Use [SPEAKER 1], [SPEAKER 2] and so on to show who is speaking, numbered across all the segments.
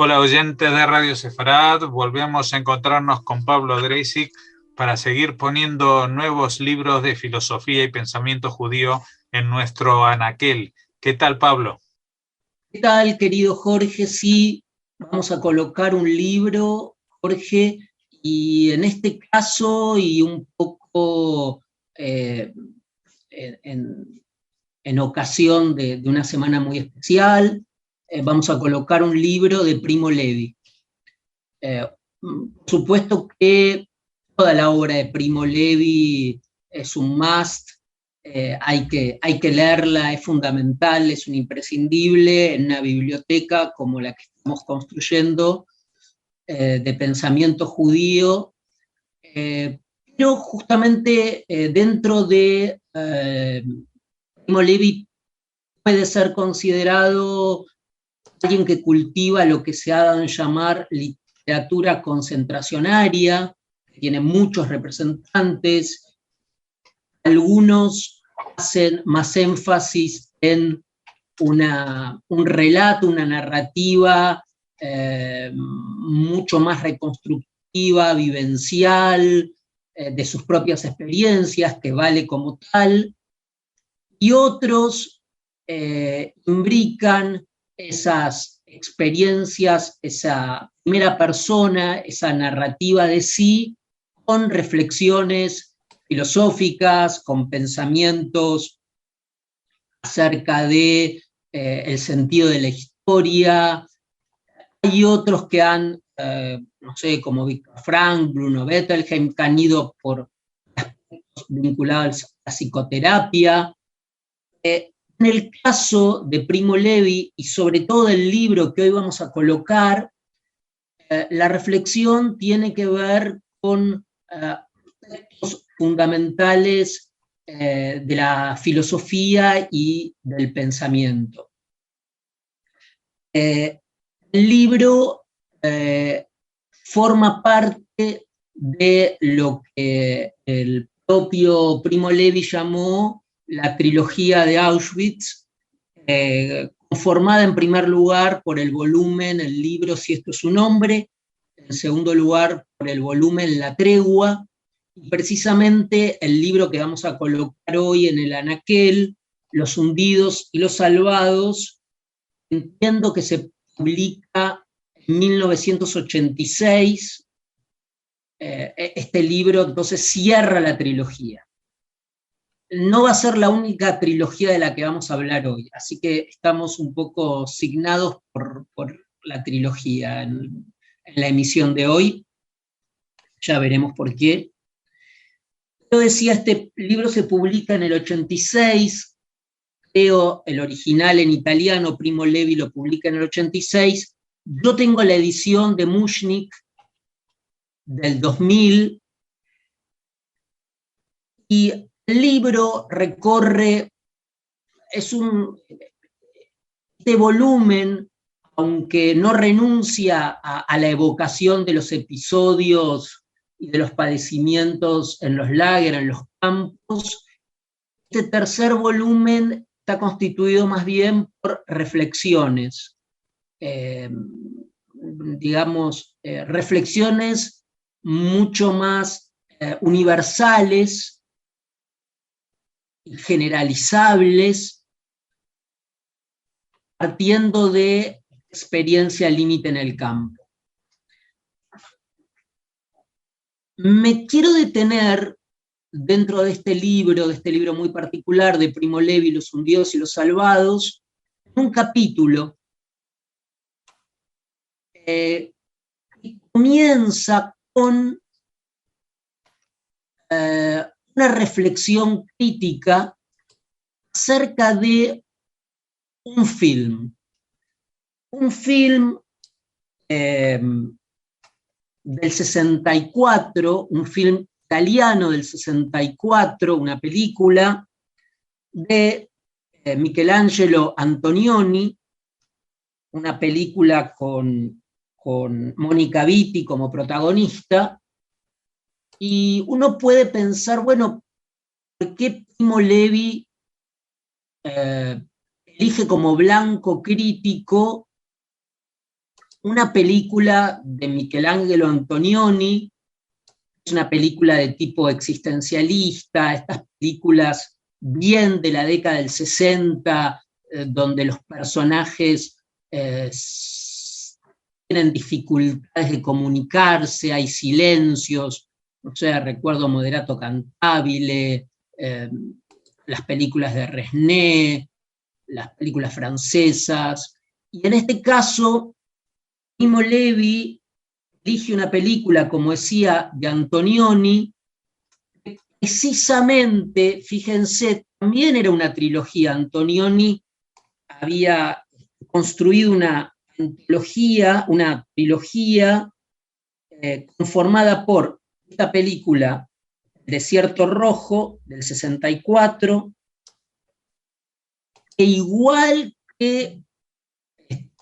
[SPEAKER 1] Hola oyentes de Radio Sefarad, volvemos a encontrarnos con Pablo Dreisig para seguir poniendo nuevos libros de filosofía y pensamiento judío en nuestro anaquel. ¿Qué tal, Pablo?
[SPEAKER 2] ¿Qué tal, querido Jorge? Sí, vamos a colocar un libro, Jorge, y en este caso, y un poco eh, en, en ocasión de una semana muy especial, vamos a colocar un libro de Primo Levi. Por supuesto que toda la obra de Primo Levi es un must, hay que leerla, es fundamental, es un imprescindible en una biblioteca como la que estamos construyendo de pensamiento judío, pero justamente dentro de Primo Levi puede ser considerado alguien que cultiva lo que se ha dado en llamar literatura concentracionaria, que tiene muchos representantes. Algunos hacen más énfasis en un relato, una narrativa mucho más reconstructiva, vivencial, de sus propias experiencias, que vale como tal, y otros imbrican esas experiencias, esa primera persona, esa narrativa de sí, con reflexiones filosóficas, con pensamientos acerca de el sentido de la historia. Hay otros que han, no sé, como Viktor Frankl, Bruno Bettelheim, que han ido por aspectos vinculados a la psicoterapia. En el caso de Primo Levi, y sobre todo el libro que hoy vamos a colocar, la reflexión tiene que ver con aspectos fundamentales de la filosofía y del pensamiento. El libro forma parte de lo que el propio Primo Levi llamó la trilogía de Auschwitz, conformada en primer lugar por el volumen, el libro Si esto es su nombre, en segundo lugar por el volumen La tregua, y precisamente el libro que vamos a colocar hoy en el anaquel, Los hundidos y los salvados, entiendo que se publica en 1986. Este libro entonces cierra la trilogía. No va a ser la única trilogía de la que vamos a hablar hoy, así que estamos un poco signados por la trilogía en la emisión de hoy. Ya veremos por qué. Yo decía, este libro se publica en el 86, creo el original en italiano, Primo Levi lo publica en el 86. Yo tengo la edición de Mushnik del 2000, y el libro recorre, este volumen, aunque no renuncia a la evocación de los episodios y de los padecimientos en los lagers, en los campos, este tercer volumen está constituido más bien por reflexiones, reflexiones mucho más universales y generalizables, partiendo de experiencia límite en el campo. Me quiero detener dentro de este libro muy particular de Primo Levi, Los hundidos y los salvados, en un capítulo que comienza con una reflexión crítica acerca de un film del 64, un film italiano del 64, una película de Michelangelo Antonioni, una película con Mónica Vitti como protagonista, y uno puede pensar, bueno, ¿por qué Primo Levi elige como blanco crítico una película de Michelangelo Antonioni, es una película de tipo existencialista, estas películas bien de la década del 60, donde los personajes tienen dificultades de comunicarse, hay silencios, o sea, recuerdo Moderato Cantabile, las películas de Resnais, las películas francesas, y en este caso, Primo Levi elige una película, como decía, de Antonioni, que precisamente, fíjense, también era una trilogía. Antonioni había construido una trilogía conformada por esta película, Desierto Rojo, del 64, e igual que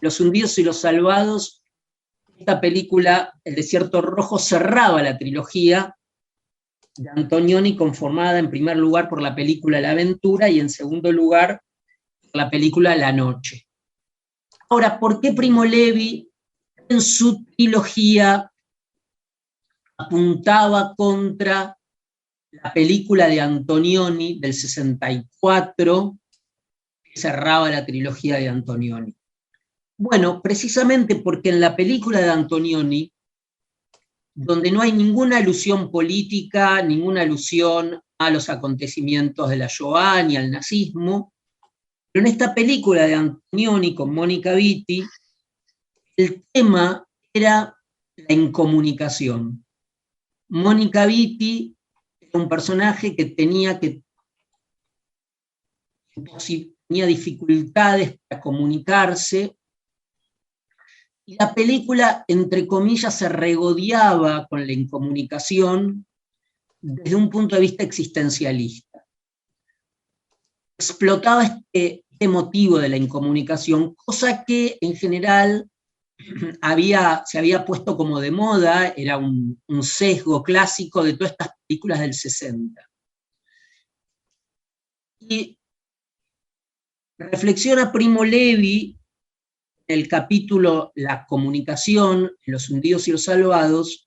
[SPEAKER 2] Los Hundidos y los Salvados, esta película, El Desierto Rojo, cerraba la trilogía de Antonioni, conformada en primer lugar por la película La Aventura y en segundo lugar por la película La Noche. Ahora, ¿por qué Primo Levi en su trilogía apuntaba contra la película de Antonioni del 64, que cerraba la trilogía de Antonioni? Bueno, precisamente porque en la película de Antonioni, donde no hay ninguna alusión política, ninguna alusión a los acontecimientos de la Shoah ni al nazismo, pero en esta película de Antonioni con Mónica Vitti, el tema era la incomunicación. Mónica Vitti era un personaje que tenía dificultades para comunicarse, y la película, entre comillas, se regodeaba con la incomunicación desde un punto de vista existencialista. Explotaba este motivo de la incomunicación, cosa que en general se había puesto como de moda, era un sesgo clásico de todas estas películas del 60. Y reflexiona Primo Levi en el capítulo La comunicación, en Los Hundidos y los Salvados,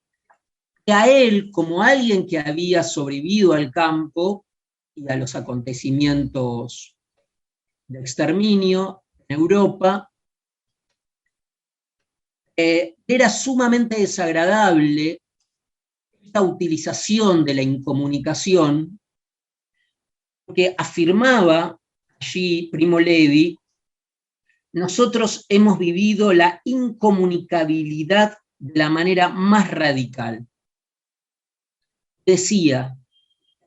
[SPEAKER 2] que a él, como alguien que había sobrevivido al campo y a los acontecimientos de exterminio en Europa, era sumamente desagradable esta utilización de la incomunicación, porque afirmaba allí Primo Levi: nosotros hemos vivido la incomunicabilidad de la manera más radical. Decía,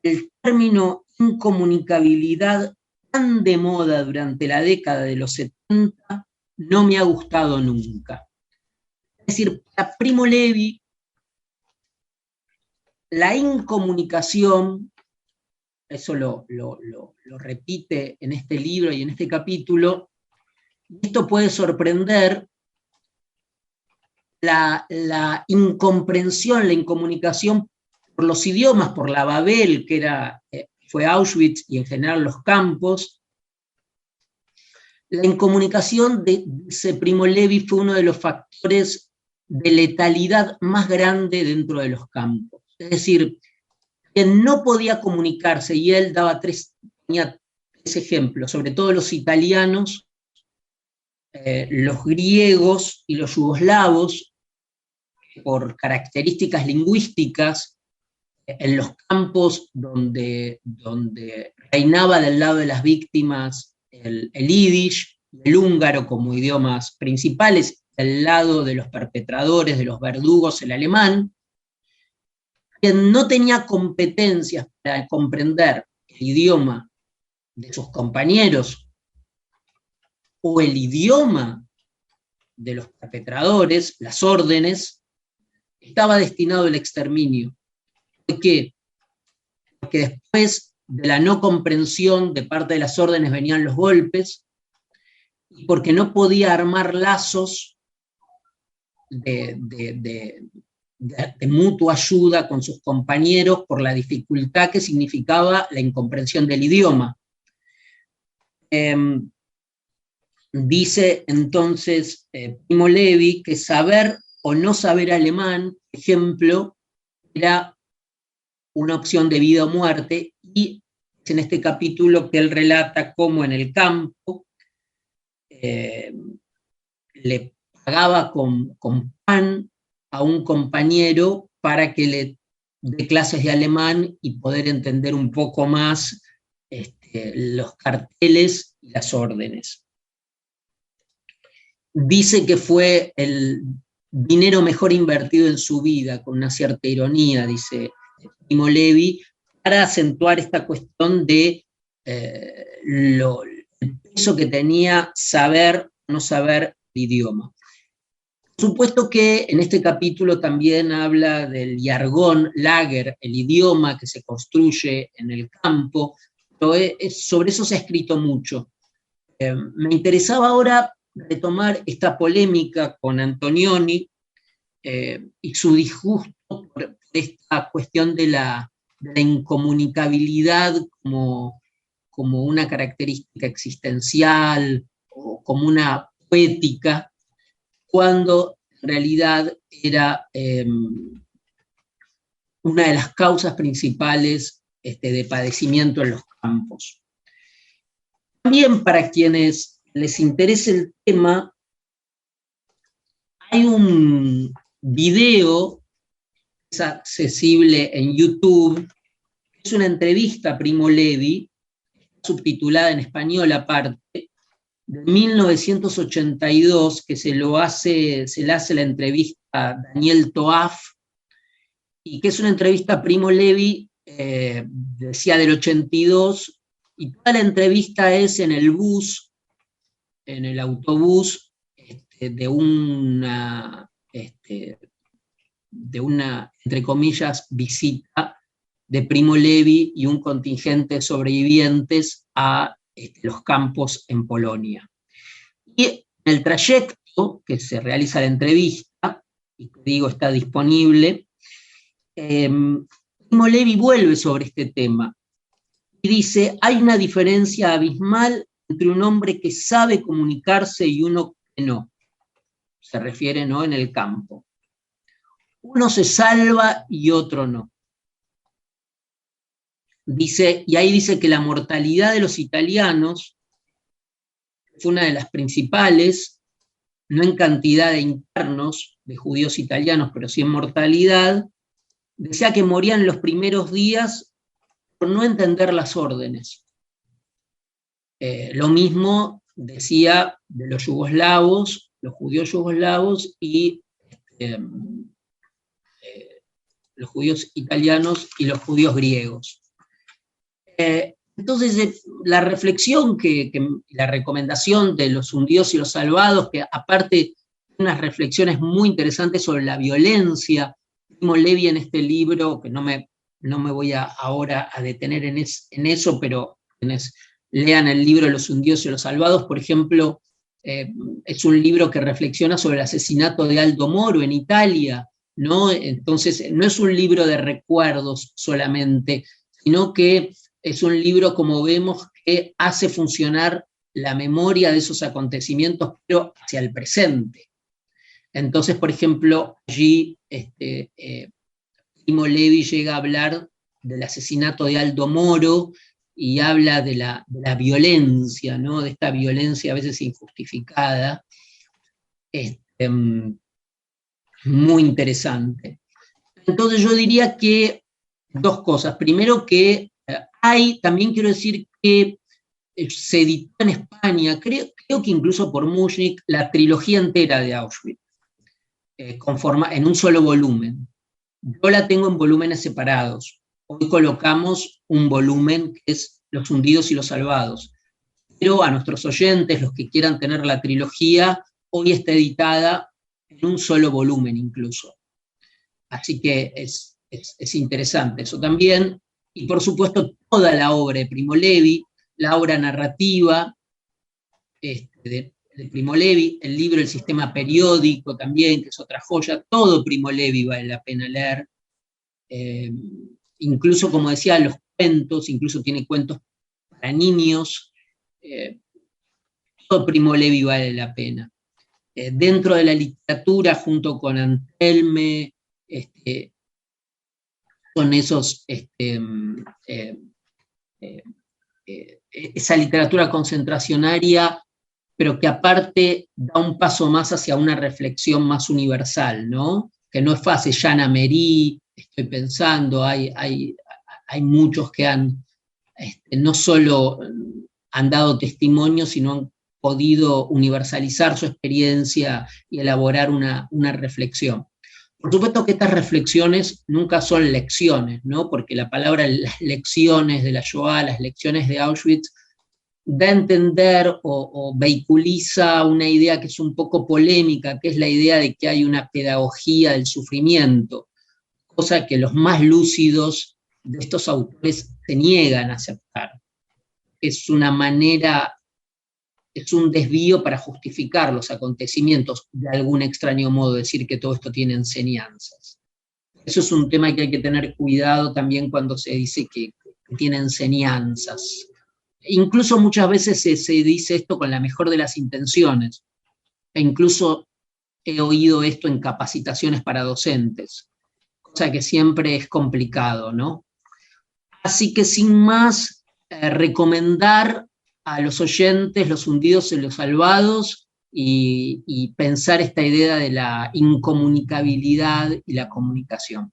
[SPEAKER 2] el término incomunicabilidad, tan de moda durante la década de los 70, no me ha gustado nunca. Es decir, para Primo Levi, la incomunicación, eso lo repite en este libro y en este capítulo, y esto puede sorprender, la incomprensión, la incomunicación por los idiomas, por la Babel, que fue Auschwitz y en general los campos. La incomunicación, dice Primo Levi, fue uno de los factores de letalidad más grande dentro de los campos. Es decir, quien no podía comunicarse, y él tenía tres ejemplos, sobre todo los italianos, los griegos y los yugoslavos, por características lingüísticas, en los campos donde reinaba del lado de las víctimas el yiddish, el húngaro como idiomas principales, del lado de los perpetradores, de los verdugos, el alemán. Quien no tenía competencias para comprender el idioma de sus compañeros o el idioma de los perpetradores, las órdenes, estaba destinado al exterminio. ¿Por qué? Porque después de la no comprensión de parte de las órdenes venían los golpes, y porque no podía armar lazos de mutua ayuda con sus compañeros por la dificultad que significaba la incomprensión del idioma. Dice entonces Primo Levi que saber o no saber alemán, por ejemplo, era una opción de vida o muerte, y es en este capítulo que él relata cómo en el campo le pagaba con pan a un compañero para que le dé clases de alemán y poder entender un poco más los carteles y las órdenes. Dice que fue el dinero mejor invertido en su vida, con una cierta ironía, dice Primo Levi, para acentuar esta cuestión de el peso que tenía saber o no saber el idioma. Por supuesto que en este capítulo también habla del jargón, Lager, el idioma que se construye en el campo, pero sobre eso se ha escrito mucho. Me interesaba ahora retomar esta polémica con Antonioni y su disgusto por esta cuestión de la incomunicabilidad como una característica existencial o como una poética, cuando en realidad era una de las causas principales de padecimiento en los campos. También para quienes les interese el tema, hay un video que es accesible en YouTube, es una entrevista a Primo Levi, subtitulada en español aparte, de 1982, que se le hace la entrevista a Daniel Toaf, y que es una entrevista a Primo Levi, decía del 82, y toda la entrevista es en el bus, en el autobús, de una, entre comillas, visita de Primo Levi y un contingente de sobrevivientes a los campos en Polonia. Y en el trayecto que se realiza la entrevista, y que digo está disponible, Primo Levi vuelve sobre este tema y dice: hay una diferencia abismal entre un hombre que sabe comunicarse y uno que no. Se refiere, ¿no?, en el campo. Uno se salva y otro no. Dice, y ahí dice que la mortalidad de los italianos fue una de las principales, no en cantidad de internos, de judíos italianos, pero sí en mortalidad. Decía que morían los primeros días por no entender las órdenes. Lo mismo decía de los yugoslavos, los judíos yugoslavos y los judíos italianos y los judíos griegos. Entonces, la reflexión, la recomendación de los hundidos y los salvados, que aparte unas reflexiones muy interesantes sobre la violencia, Primo Levi en este libro, que no me voy ahora a detener en eso, pero quienes lean el libro de los hundidos y los salvados, por ejemplo, es un libro que reflexiona sobre el asesinato de Aldo Moro en Italia, ¿no? Entonces, no es un libro de recuerdos solamente, sino que es un libro, como vemos, que hace funcionar la memoria de esos acontecimientos, pero hacia el presente. Entonces, por ejemplo, allí Primo Levi llega a hablar del asesinato de Aldo Moro y habla de la violencia, ¿no?, de esta violencia a veces injustificada. Muy interesante. Entonces yo diría que dos cosas. Primero que también quiero decir que se editó en España, creo que incluso por Mushnik, la trilogía entera de Auschwitz, en un solo volumen. Yo la tengo en volúmenes separados. Hoy colocamos un volumen que es Los hundidos y los salvados. Pero a nuestros oyentes, los que quieran tener la trilogía, hoy está editada en un solo volumen incluso. Así que es interesante eso también. Y por supuesto toda la obra de Primo Levi, la obra narrativa de Primo Levi, el libro El sistema periódico también, que es otra joya. Todo Primo Levi vale la pena leer. Incluso, como decía, los cuentos, incluso tiene cuentos para niños. todo Primo Levi vale la pena. Dentro de la literatura, junto con Antelme, son esos, esa literatura concentracionaria, pero que aparte da un paso más hacia una reflexión más universal, ¿no? Que no es fácil. Jean Améry, estoy pensando, hay muchos que han, no solo han dado testimonio, sino han podido universalizar su experiencia y elaborar una reflexión. Por supuesto que estas reflexiones nunca son lecciones, ¿no? Porque la palabra las lecciones de la Shoah, las lecciones de Auschwitz, da a entender o vehiculiza una idea que es un poco polémica, que es la idea de que hay una pedagogía del sufrimiento, cosa que los más lúcidos de estos autores se niegan a aceptar. Es una manera, es un desvío para justificar los acontecimientos, de algún extraño modo, decir que todo esto tiene enseñanzas. Eso es un tema que hay que tener cuidado también cuando se dice que tiene enseñanzas. Incluso muchas veces se dice esto con la mejor de las intenciones, e incluso he oído esto en capacitaciones para docentes, cosa que siempre es complicado, ¿no? Así que sin más, recomendar a los oyentes Los hundidos y los salvados y pensar esta idea de la incomunicabilidad y la comunicación.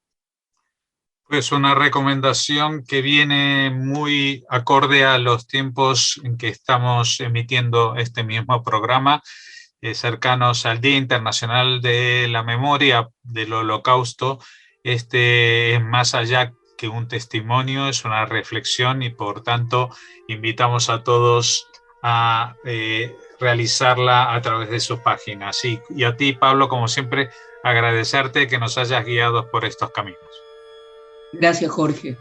[SPEAKER 1] Pues una recomendación que viene muy acorde a los tiempos en que estamos emitiendo este mismo programa, cercanos al Día Internacional de la Memoria del Holocausto. Este es más allá que un testimonio, es una reflexión y por tanto invitamos a todos a realizarla a través de sus páginas. Y a ti, Pablo, como siempre, agradecerte que nos hayas guiado por estos caminos.
[SPEAKER 2] Gracias, Jorge.